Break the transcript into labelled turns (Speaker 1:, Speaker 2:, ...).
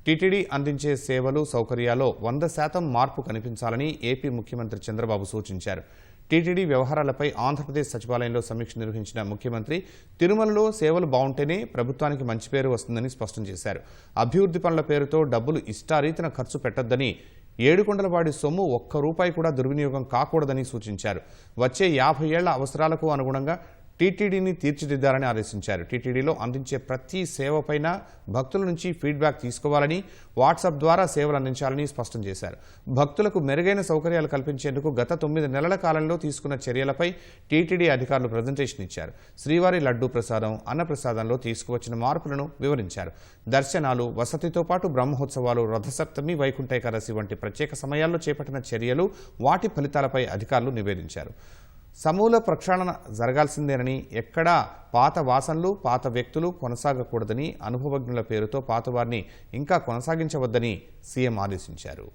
Speaker 1: TTD అందించే సేవలు సౌకర్యాల్లో 100% మార్పు కనిపించాలని ఏపీ ముఖ్యమంత్రి చంద్రబాబు సూచించారు. టీటీడీ వ్యవహారాలపై ఆంధ్రప్రదేశ్ సచివాలయంలో సమీక్ష నిర్వహించిన ముఖ్యమంత్రి తిరుమలలో సేవలు బాగుంటేనే ప్రభుత్వానికి మంచి పేరు వస్తుందని స్పష్టం చేశారు. అభివృద్ధి పనుల పేరుతో డబ్బులు ఇష్టారీతిన ఖర్చు పెట్టొద్దని, ఏడుకొండలవాడి సొమ్ము ఒక్క రూపాయి కూడా దుర్వినియోగం కాకూడదని సూచించారు. వచ్చే 50 ఏళ్ల అవసరాలకు అనుగుణంగా టీటీడీని తీర్చిదిద్దాలని ఆదేశించారు. టీటీడీలో అందించే ప్రతి సేవపైన భక్తుల నుంచి ఫీడ్బ్యాక్ తీసుకోవాలని, వాట్సాప్ ద్వారా సేవలు అందించాలని స్పష్టం చేశారు. భక్తులకు మెరుగైన సౌకర్యాలు కల్పించేందుకు గత 9 నెలల కాలంలో తీసుకున్న చర్యలపై టీటీడీ అధికారులు ప్రజెంటేషన్ ఇచ్చారు. శ్రీవారి లడ్డూ ప్రసాదం, అన్నప్రసాదంలో తీసుకువచ్చిన మార్పులను వివరించారు. దర్శనాలు, వసతితో పాటు బ్రహ్మోత్సవాలు, రథసప్తమి, వైకుంఠ ఏకాదశి వంటి ప్రత్యేక సమయాల్లో చేపట్టిన చర్యలు, వాటి ఫలితాలపై అధికారులు నివేదించారు. సమూల ప్రక్షాళన జరగాల్సిందేనని, ఎక్కడా పాత వాసనలు, పాత వ్యక్తులు కొనసాగకూడదని, అనుభవజ్ఞుల పేరుతో పాతవారిని ఇంకా కొనసాగించవద్దని సీఎం ఆదేశించారు.